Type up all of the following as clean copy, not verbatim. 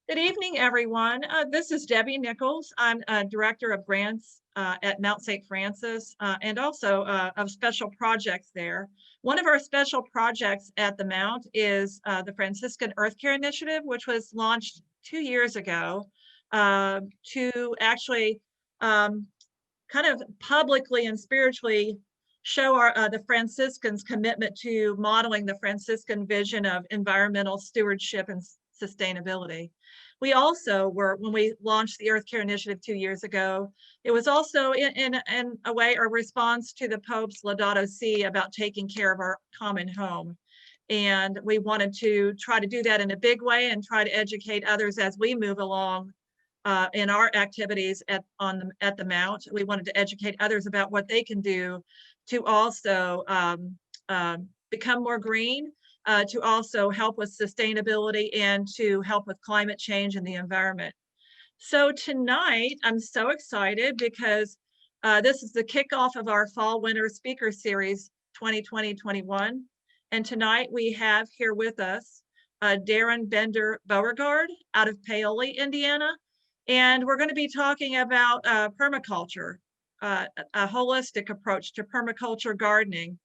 Good evening, everyone. This is Debbie Nichols. I'm Director of Grants at Mount St. Francis and also of special projects there. One of our special projects at the Mount is the Franciscan Earth Care Initiative, which was launched 2 years ago to actually kind of publicly and spiritually show the Franciscans' commitment to modeling the Franciscan vision of environmental stewardship and sustainability. We also were, when we launched the Earth Care Initiative 2 years ago, it was also in a way a response to the Pope's Laudato Si about taking care of our common home. And we wanted to try to do that in a big way and try to educate others as we move along in our activities at the Mount. We wanted to educate others about what they can do to also become more green, to also help with sustainability and to help with climate change and the environment. So tonight, I'm so excited because this is the kickoff of our Fall Winter Speaker Series 2020-21. And tonight we have here with us Darren Bender-Beauregard out of Paoli, Indiana. And we're going to be talking about permaculture, a holistic approach to permaculture gardening.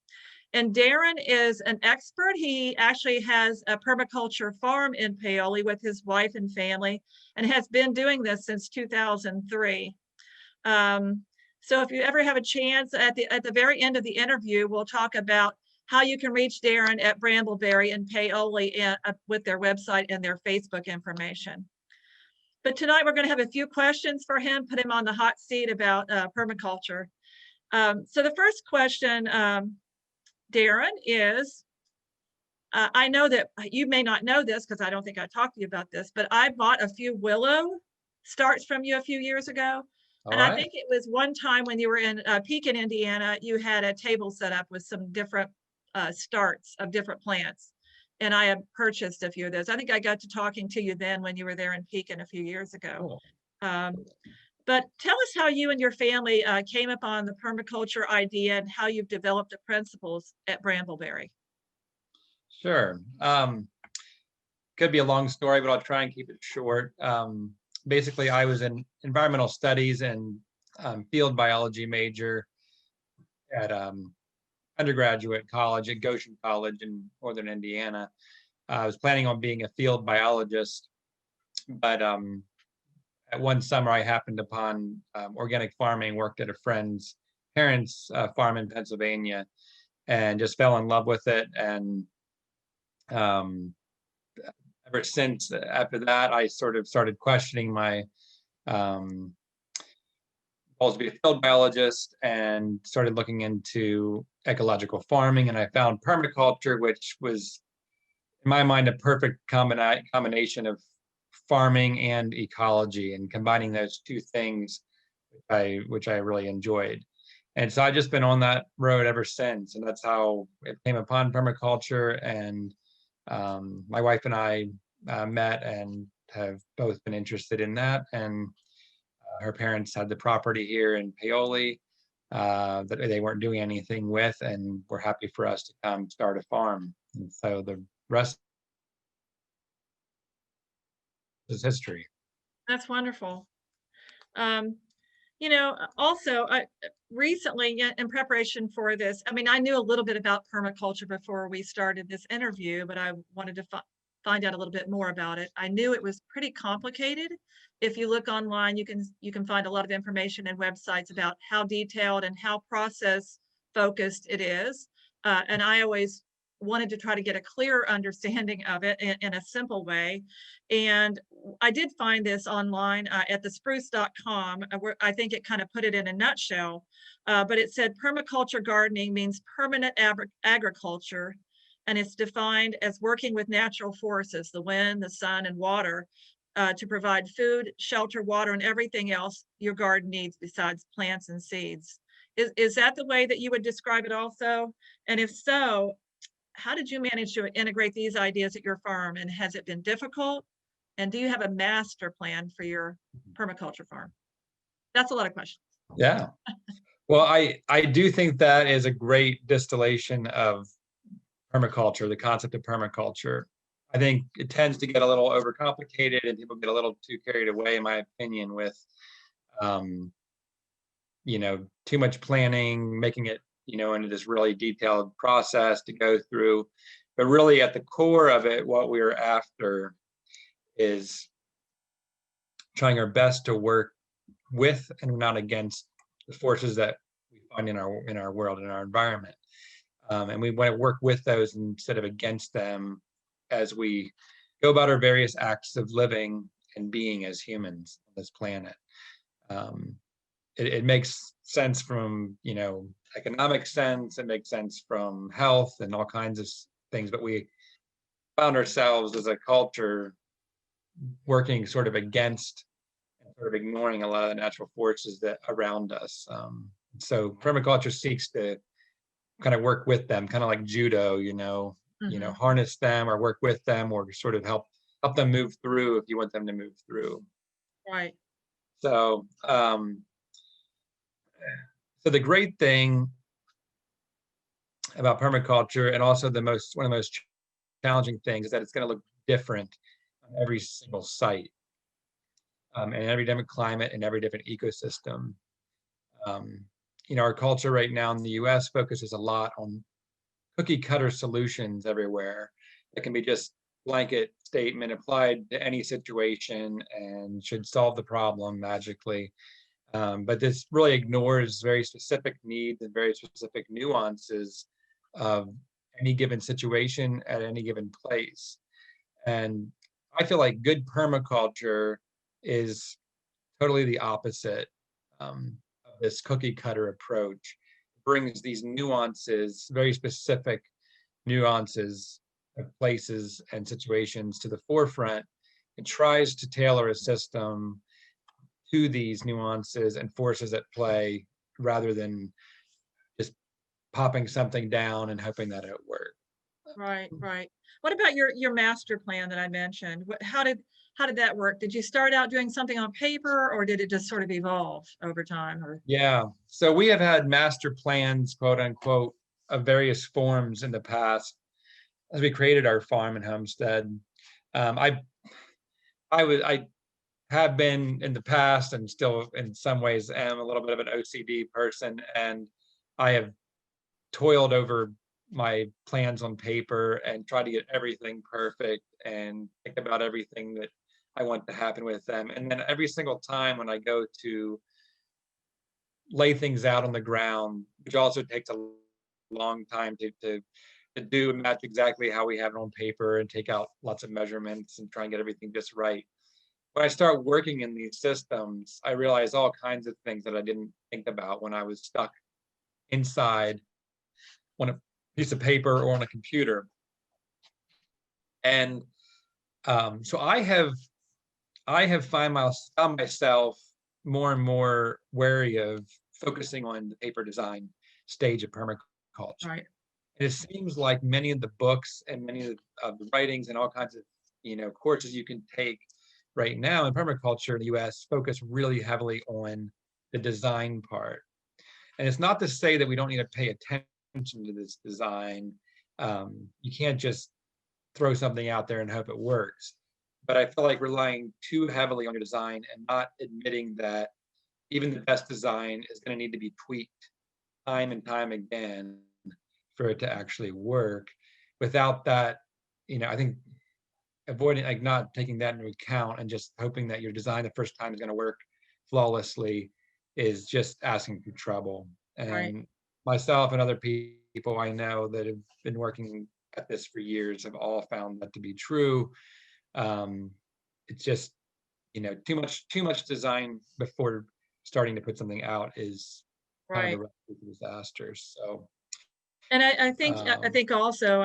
And Darren is an expert. He actually has a permaculture farm in Paoli with his wife and family and has been doing this since 2003. So if you ever have a chance, at the very end of the interview, we'll talk about how you can reach Darren at Brambleberry and Paoli with their website and their Facebook information. But tonight we're going to have a few questions for him, put him on the hot seat about permaculture. So the first question, Darren, is, I know that you may not know this because I don't think I talked to you about this, but I bought a few willow starts from you a few years ago. All and right. I think it was one time when you were in Pekin, Indiana, you had a table set up with some different starts of different plants. And I have purchased a few of those. I think I got to talking to you then when you were there in Pekin a few years ago. Cool. But tell us how you and your family came upon the permaculture idea and how you've developed the principles at Brambleberry. Sure. Could be a long story, but I'll try and keep it short. Basically, I was in environmental studies and field biology major at undergraduate college at Goshen College in Northern Indiana. I was planning on being a field biologist, but at one summer I happened upon organic farming, worked at a friend's parents' farm in Pennsylvania, and just fell in love with it. And ever since, after that, I sort of started questioning my goals to be a field biologist and started looking into ecological farming. And I found permaculture, which was, in my mind, a perfect combination of farming and ecology, and combining those two things, which I really enjoyed. And so I've just been on that road ever since, and that's how it came upon permaculture. And my wife and I met and have both been interested in that. And her parents had the property here in Paoli that they weren't doing anything with, and were happy for us to come start a farm. And so the rest is history. That's wonderful. You know, also, recently in preparation for this, I mean, I knew a little bit about permaculture before we started this interview, but I wanted to find out a little bit more about it. I knew it was pretty complicated. If you look online, you can find a lot of information and websites about how detailed and how process focused it is. And I always wanted to try to get a clearer understanding of it in a simple way. And I did find this online at thespruce.com, where I think it kind of put it in a nutshell, but it said permaculture gardening means permanent agriculture, and it's defined as working with natural forces, the wind, the sun, and water, to provide food, shelter, water, and everything else your garden needs besides plants and seeds. Is that the way that you would describe it also? And if so, how did you manage to integrate these ideas at your farm, and has it been difficult? And do you have a master plan for your permaculture farm? That's a lot of questions. Yeah. Well, I do think that is a great distillation of permaculture, the concept of permaculture. I think it tends to get a little overcomplicated and people get a little too carried away, in my opinion, with, too much planning, making it, into this really detailed process to go through. But really at the core of it, what we're after is trying our best to work with and not against the forces that we find in our world, in our environment. And we want to work with those instead of against them as we go about our various acts of living and being as humans on this planet. It makes sense from, economic sense, it makes sense from health and all kinds of things, but we found ourselves as a culture working sort of against and sort of ignoring a lot of the natural forces that around us. So permaculture seeks to kind of work with them, kind of like judo, harness them or work with them, or sort of help them move through if you want them to move through. Right. So, so the great thing about permaculture, and also one of the most challenging things, is that it's going to look different on every single site, and every different climate and every different ecosystem. Our culture right now in the US focuses a lot on cookie cutter solutions everywhere that can be just blanket statement applied to any situation and should solve the problem magically. But this really ignores very specific needs and very specific nuances of any given situation at any given place. And I feel like good permaculture is totally the opposite of this cookie cutter approach. It brings these nuances, very specific nuances of places and situations to the forefront, and tries to tailor a system to these nuances and forces at play, rather than just popping something down and hoping that it works. Right. What about your master plan that I mentioned? How did that work? Did you start out doing something on paper, or did it just sort of evolve over time? Or Yeah, so we have had master plans, quote unquote, of various forms in the past as we created our farm and homestead. I have been in the past, and still in some ways am, a little bit of an OCD person, and I have toiled over my plans on paper and tried to get everything perfect and think about everything that I want to happen with them. And then every single time when I go to lay things out on the ground, which also takes a long time to do and match exactly how we have it on paper and take out lots of measurements and try and get everything just right. When I start working in these systems, I realize all kinds of things that I didn't think about when I was stuck inside on a piece of paper or on a computer. And so I have found myself more and more wary of focusing on the paper design stage of permaculture. right. And it seems like many of the books and many of the writings and all kinds of courses you can take right now in permaculture in the US focus really heavily on the design part. And it's not to say that we don't need to pay attention to this design. You can't just throw something out there and hope it works. But I feel like relying too heavily on your design and not admitting that even the best design is going to need to be tweaked time and time again for it to actually work. Without that, I think avoiding, like, not taking that into account and just hoping that your design the first time is going to work flawlessly is just asking for trouble. And Right. myself and other people I know that have been working at this for years have all found that to be true. It's just, too much design before starting to put something out is kind of Right. the recipe for disaster. So, And I think um, also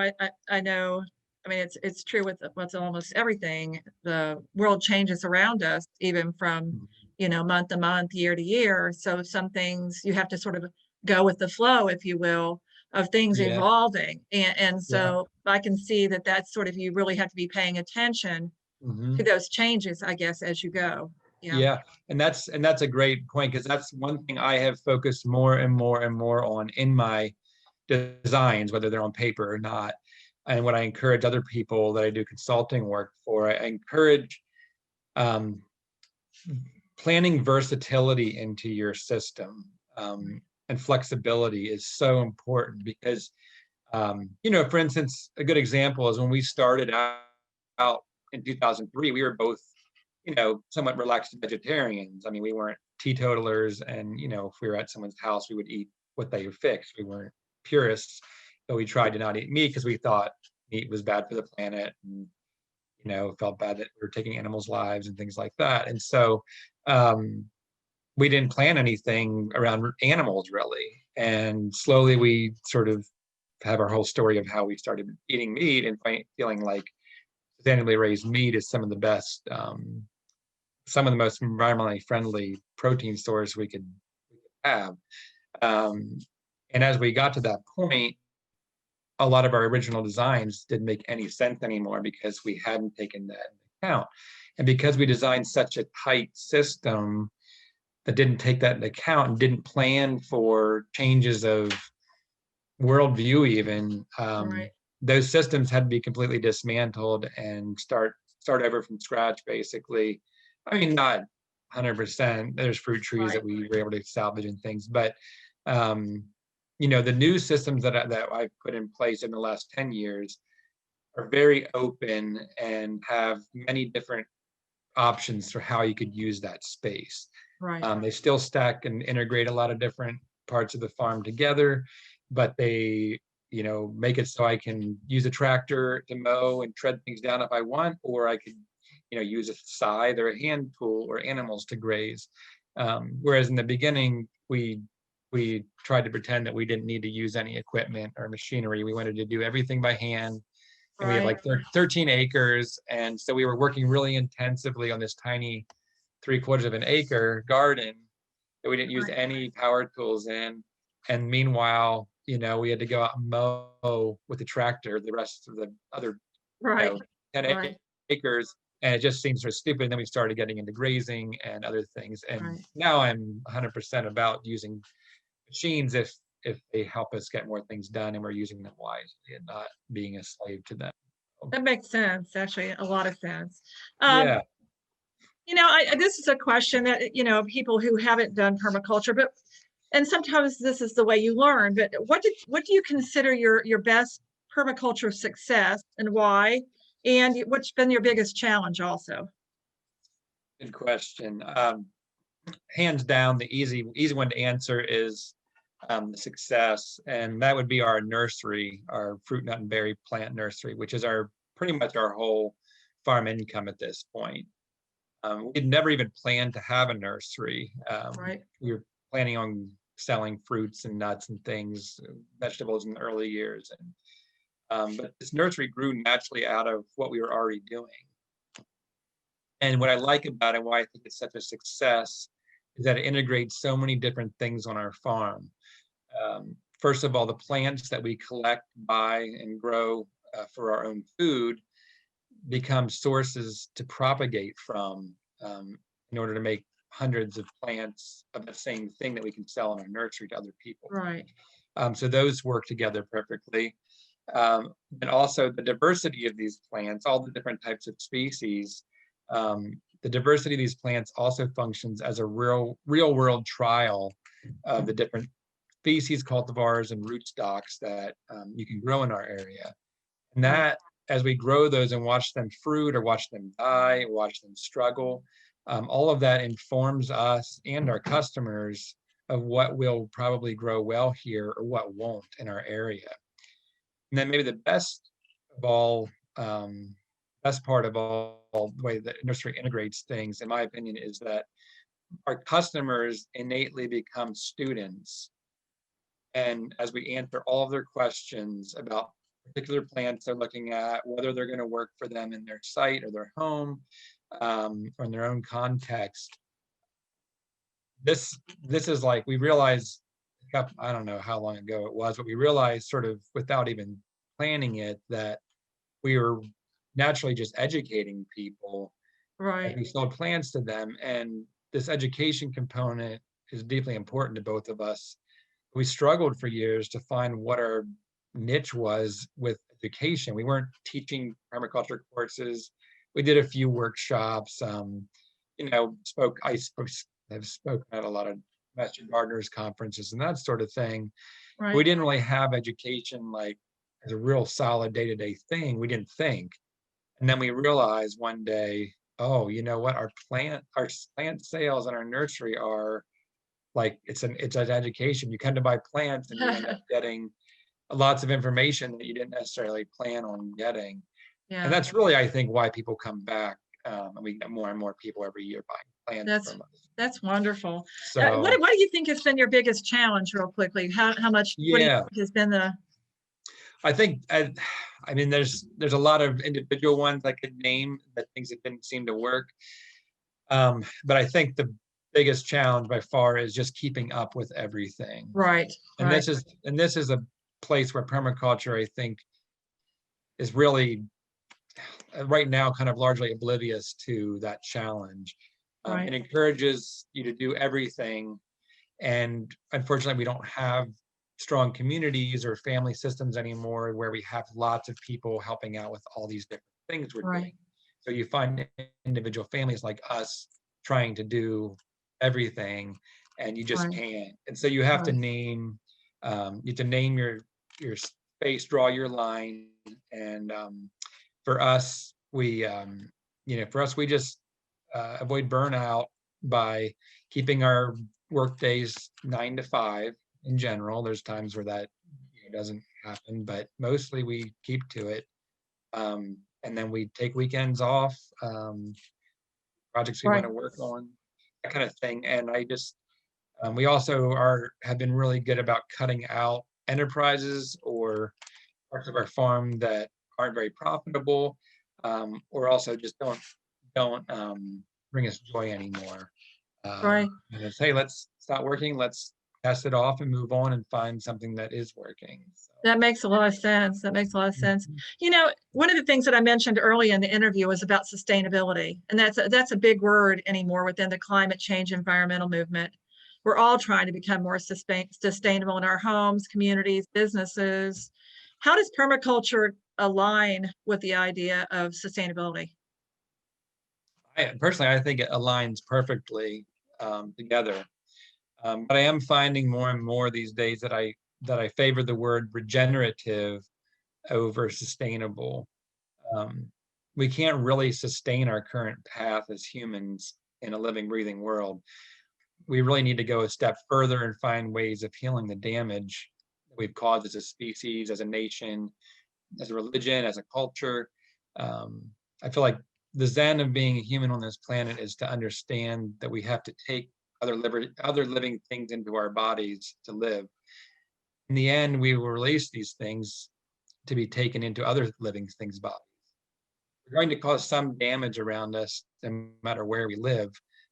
I know, I mean, it's true with what's almost everything. The world changes around us, even from, month to month, year to year. So some things you have to sort of go with the flow, if you will, of things yeah, evolving. And yeah. so I can see that that's sort of, you really have to be paying attention Mm-hmm. to those changes, I guess, as you go. Yeah. Yeah, and that's a great point, because that's one thing I have focused more and more and more on in my designs, whether they're on paper or not, and what I encourage other people that I do consulting work for, I encourage um, planning versatility into your system, and flexibility is so important because, for instance, a good example is when we started out in 2003, we were both, somewhat relaxed vegetarians. I mean, we weren't teetotalers, and, if we were at someone's house, we would eat what they fixed. We weren't purists, but we tried to not eat meat because we thought meat was bad for the planet, and, felt bad that we were taking animals' lives and things like that. And so, we didn't plan anything around animals really. And slowly we sort of have our whole story of how we started eating meat and feeling like sustainably raised meat is some of the best, some of the most environmentally friendly protein source we could have. And as we got to that point, a lot of our original designs didn't make any sense anymore because we hadn't taken that into account. And because we designed such a tight system that didn't take that into account and didn't plan for changes of worldview even, Right. those systems had to be completely dismantled and start over from scratch, basically. I mean, not 100%. There's fruit trees that we were able to salvage and things, but the new systems that I've put in place in the last 10 years are very open and have many different options for how you could use that space. Right. They still stack and integrate a lot of different parts of the farm together, but they, make it so I can use a tractor to mow and tread things down if I want, or I could, use a scythe or a hand tool or animals to graze. Whereas in the beginning, we tried to pretend that we didn't need to use any equipment or machinery. We wanted to do everything by hand. And we had like 13 acres. And so we were working really intensively on this tiny 3/4 of an acre garden that we didn't use any power tools in. And meanwhile, we had to go out and mow with the tractor the rest of the other 10 acres. And it just seems so stupid. And then we started getting into grazing and other things. And now I'm 100% about using machines if they help us get more things done and we're using them wisely and not being a slave to them. That makes sense, actually, a lot of sense. Yeah. This is a question that, people who haven't done permaculture, and sometimes this is the way you learn, but what do you consider your best permaculture success and why? And what's been your biggest challenge also? Good question. Hands down, the easy one to answer is the success, and that would be our nursery, our fruit, nut, and berry plant nursery, which is pretty much our whole farm income at this point. We'd never even planned to have a nursery. We were planning on selling fruits and nuts and things, vegetables in the early years, and but this nursery grew naturally out of what we were already doing. And what I like about it, why I think it's such a success, is that it integrates so many different things on our farm. First of all, the plants that we collect, buy, and grow for our own food become sources to propagate from, in order to make hundreds of plants of the same thing that we can sell in our nursery to other people. So those work together perfectly. And also the diversity of these plants, all the different types of species, the diversity of these plants also functions as a real world trial of the different species, cultivars, and rootstocks that you can grow in our area. And that, as we grow those and watch them fruit or watch them die, watch them struggle, all of that informs us and our customers of what will probably grow well here or what won't in our area. And then maybe the best part of all the way that nursery integrates things, in my opinion, is that our customers innately become students. And as we answer all of their questions about particular plants they're looking at, whether they're going to work for them in their site or their home, or in their own context, this is like, we realized, I don't know how long ago it was, but we realized sort of without even planning it that we were naturally just educating people. As we sold plants to them, and this education component is deeply important to both of us. We struggled for years to find what our niche was with education. We weren't teaching permaculture courses. We did a few workshops. You know, have spoken at a lot of master gardeners conferences and that sort of thing. We Right. didn't really have education like as a real solid day-to-day thing. We didn't think. And then we realized one day, oh, you know what? Our plant sales in our nursery are like it's an education. You come to buy plants and you end up getting lots of information that you didn't necessarily plan on getting. And Yeah, that's really, I think, why people come back. And we get more and more people every year buying plants that's from us. that's wonderful. So What do you think has been your biggest challenge, real quickly? How much? What do you yeah, think has been the? I think I mean there's a lot of individual ones I could name that things that didn't seem to work. But I think the biggest challenge by far is just keeping up with everything. Right. And Right. this is a place where permaculture, I think, is really right now kind of largely oblivious to that challenge. Right. It encourages you to do everything. And unfortunately, we don't have strong communities or family systems anymore where we have lots of people helping out with all these different things we're doing. Right. So you find individual families like us trying to do everything and you just Right. can't. And so you have to Right. name, you have to name your space, draw your line. And for us, we just avoid burnout by keeping our work days 9 to 5 in general. There's times where that doesn't happen, but mostly we keep to it. And then we take weekends off, projects we want Right. to work on, that kind of thing. And I just, we also have been really good about cutting out enterprises or parts of our farm that aren't very profitable, or also just don't bring us joy anymore. Right. And it's, hey, let's stop working, let's cast it off and move on and find something that is working. So, That makes a lot of sense. That makes a lot of sense. mhm. One of the things that I mentioned early in the interview was about sustainability, and that's a big word anymore within the climate change environmental movement. We're all trying to become more sustainable in our homes, communities, businesses. How does permaculture align with the idea of sustainability? Personally, I think it aligns perfectly together. But I am finding more and more these days that I favor the word regenerative over sustainable. Um, we can't really sustain our current path as humans in a living, breathing world. We really need to go a step further and find ways of healing the damage that we've caused as a species, as a nation, as a religion, as a culture. I feel like the zen of being a human on this planet is to understand that we have to take other living things into our bodies to live. In the end, we will release these things to be taken into other living things' bodies. We're going to cause some damage around us, no matter where we live,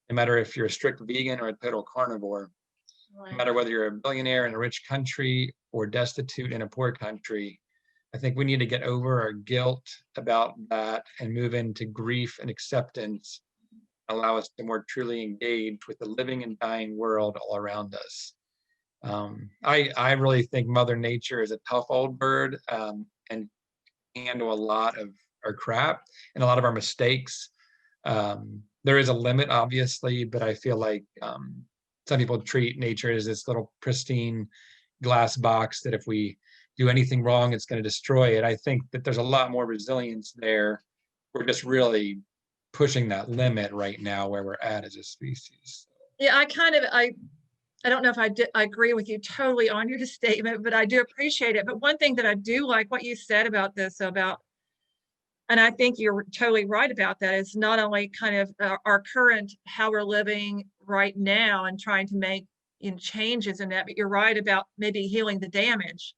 no matter if you're a strict vegan or a total carnivore, no Right. matter whether you're a billionaire in a rich country or destitute in a poor country. I think we need to get over our guilt about that and move into grief and acceptance, allow us to more truly engage with the living and dying world all around us. I really think Mother Nature is a tough old bird, and handle a lot of our crap and a lot of our mistakes. There is a limit, obviously, but I feel like some people treat nature as this little pristine glass box that if we do anything wrong, it's going to destroy it. I think that there's a lot more resilience there. We're just really pushing that limit right now where we're at as a species. Yeah, I don't know if I agree with you totally on your statement, but I do appreciate it. But one thing that I do like what you said about this, and I think you're totally right about that, is not only kind of our current, how we're living right now and trying to make changes in that, but you're right about maybe healing the damage.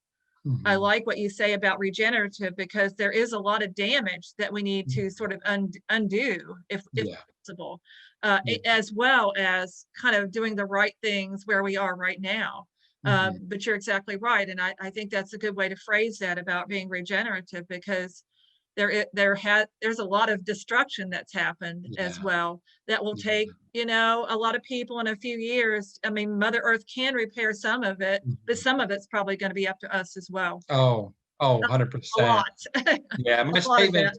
I Mhm. like what you say about regenerative, because there is a lot of damage that we need to sort of undo if Yeah, possible, yeah. as well as kind of doing the right things where we are right now. Mhm. But you're exactly right. And I think that's a good way to phrase that about being regenerative, because there's a lot of destruction that's happened as Yeah, well that will yeah. take, a lot of people in a few years. I mean, Mother Earth can repair some of it, but Mhm. some of it's probably going to be up to us as well. Oh, Oh, A 100%. lot. Yeah, A lot of that.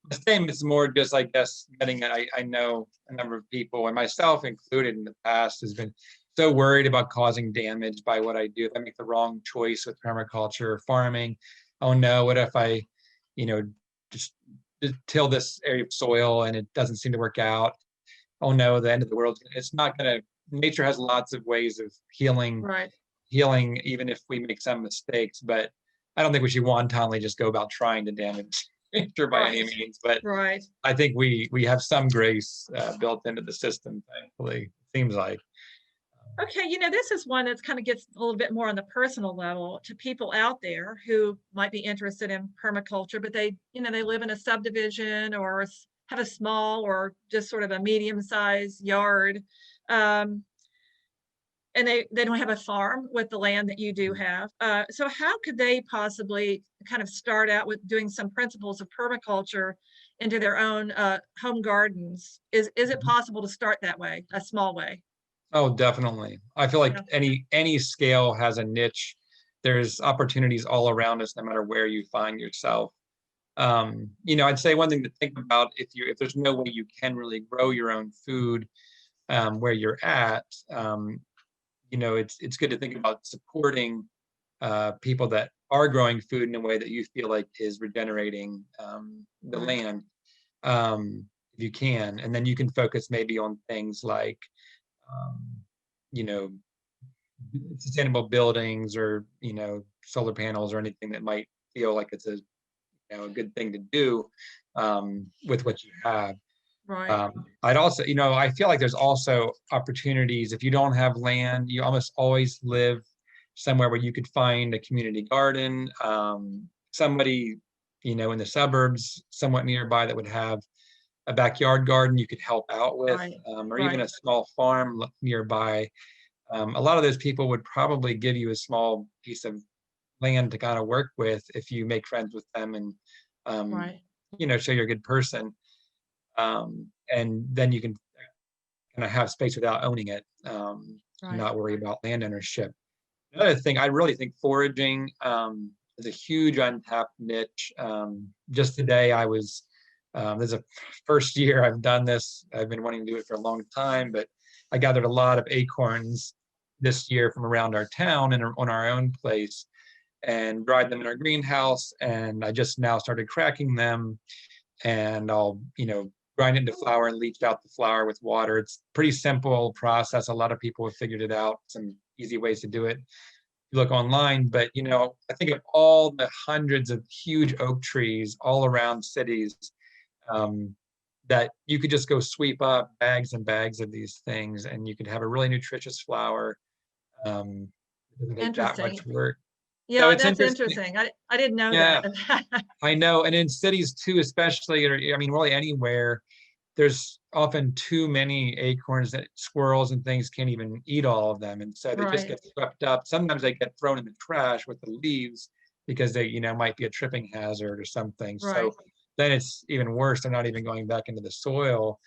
my statement is more just, I guess, getting it. I know a number of people, and myself included in the past, has been so worried about causing damage by what I do. If I make the wrong choice with permaculture or farming, oh no, what if I, you know, just till this area of soil and it doesn't seem to work out? Oh no, the end of the world. It's not gonna, nature has lots of ways of Right, healing, even if we make some mistakes, but I don't think we should wantonly just go about trying to damage nature by any right, means. But right. I think we have some grace built into the system, thankfully, seems like. Okay, this is one that's kind of gets a little bit more on the personal level to people out there who might be interested in permaculture, but they live in a subdivision or have a small or just sort of a medium-sized yard. Um, and they don't have a farm with the land that you do have. So how could they possibly kind of start out with doing some principles of permaculture into their own home gardens? Is it possible to start that way, a small way? Oh, definitely. I feel like Yeah. any scale has a niche. There's opportunities all around us, no matter where you find yourself. I'd say one thing to think about, if there's no way you can really grow your own food where you're at, it's good to think about supporting people that are growing food in a way that you feel like is regenerating the Right. land, if you can, and then you can focus maybe on things like, um, you know, sustainable buildings, or solar panels, or anything that might feel like it's a good thing to do with what you have. Right. I'd also, I feel like there's also opportunities. If you don't have land, you almost always live somewhere where you could find a community garden, somebody, in the suburbs, somewhat nearby, that would have a backyard garden you could help out with, Right. or even Right. a small farm nearby. A lot of those people would probably give you a small piece of land to kind of work with if you make friends with them, and um, Right. show you're a good person. And then you can kind of have space without owning it, and Right. not worry about land ownership. Another thing, I really think foraging is a huge untapped niche. Just today, this is the first year I've done this. I've been wanting to do it for a long time, but I gathered a lot of acorns this year from around our town and on our own place, and dried them in our greenhouse. And I just now started cracking them, and I'll, grind it into flour and leach out the flour with water. It's pretty simple process. A lot of people have figured it out, some easy ways to do it. You look online, but I think of all the hundreds of huge oak trees all around cities, um, that you could just go sweep up bags and bags of these things, and you could have a really nutritious flour. It doesn't take that Interesting. much work. So Yeah, it's that's interesting. interesting. I didn't know Yeah, that. I know. And in cities too, especially, or I mean, really anywhere, there's often too many acorns that squirrels and things can't even eat all of them. And so they just Right. get swept up. Sometimes they get thrown in the trash with the leaves because they, might be a tripping hazard or something. So Right. then it's even worse. They're not even going back into the soil.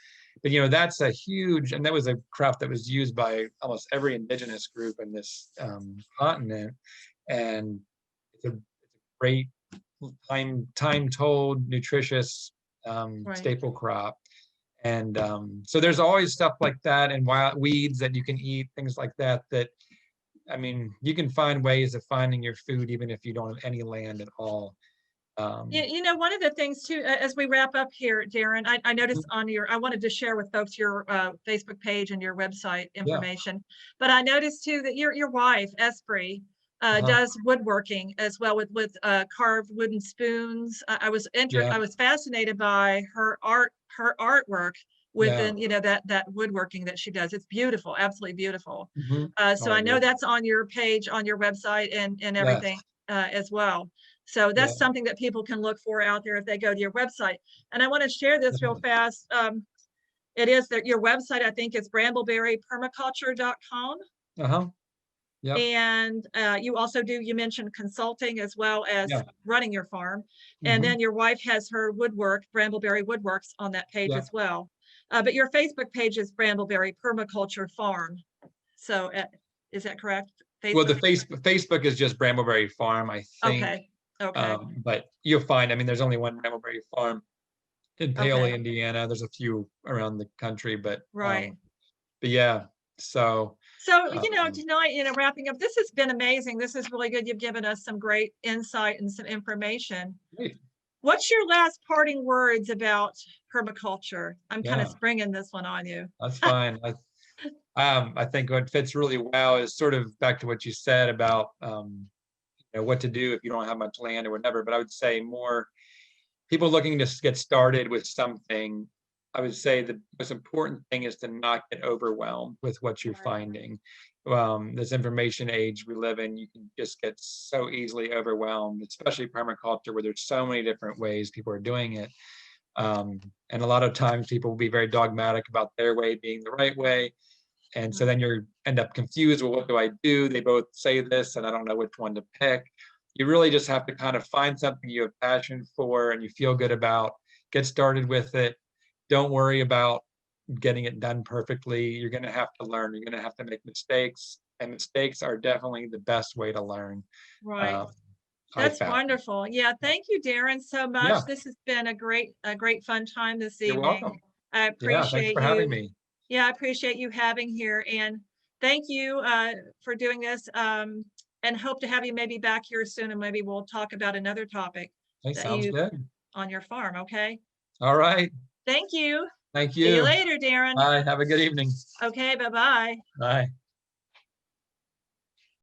But that's a huge, and that was a crop that was used by almost every indigenous group in this continent. And it's a great time told, nutritious Right. staple crop. And so there's always stuff like that, and wild weeds that you can eat, things like that. I mean, you can find ways of finding your food even if you don't have any land at all. Yeah, Um, one of the things too, as we wrap up here, Darren, I noticed I wanted to share with folks your Facebook page and your website yeah. information, but I noticed too that your wife, Esprit, Uh-huh. does woodworking as well with carved wooden spoons. Yeah. I was fascinated by her artwork Yeah. within, that woodworking that she does. It's beautiful, absolutely beautiful. Hmm. So Oh, I I know agree. that's on your page, on your website and everything Yes. as well. So Yeah. that's something that people can look for out there if they go to your website. And I want to share this real Definitely. fast. It is that your website, I think, is brambleberrypermaculture.com. Uh-huh. Yep. And you mentioned consulting as well as Yeah. running your farm. And Hmm. then your wife has her woodwork, Brambleberry Woodworks, on that page Yeah. as well. But your Facebook page is Brambleberry Permaculture Farm. So is that correct? Well, the Facebook? Facebook is just Brambleberry Farm, I think. Okay. Okay, But you'll find, I mean, there's only one Brambleberry farm in Paoli, okay, Indiana. There's a few around the country, right. but yeah, so, So, um, tonight, wrapping up, this has been amazing. This is really good. You've given us some great insight and some information. great. What's your last parting words about permaculture? I'm kind of Yeah, springing this one on you. that's fine. I think what fits really well is sort of back to what you said about, what to do if you don't have much land or whatever, but I would say more people looking to get started with something. I would say the most important thing is to not get overwhelmed with what you're Right. finding. This information age we live in, you can just get so easily overwhelmed, especially permaculture, where there's so many different ways people are doing it. And a lot of times people will be very dogmatic about their way being the right way. And so then you end up confused. Well, what do I do? They both say this, and I don't know which one to pick. You really just have to kind of find something you have passion for and you feel good about, get started with it. Don't worry about getting it done perfectly. You're going to have to learn. You're going to have to make mistakes, and mistakes are definitely the best way to learn. Right. Uh, I That's found. wonderful. Yeah, thank you, Darren, so Yeah, much. This has been a great fun time this you're evening. welcome. I Yeah, thanks appreciate for having you. me. Yeah, I appreciate you having here, and thank you for doing this. And hope to have you maybe back here soon, and maybe we'll talk about another topic Hey, that sounds you good. on your farm. Okay. All right. Thank you. Thank See you you. later, Darren. Bye. Have a good evening. Okay, bye-bye. Bye.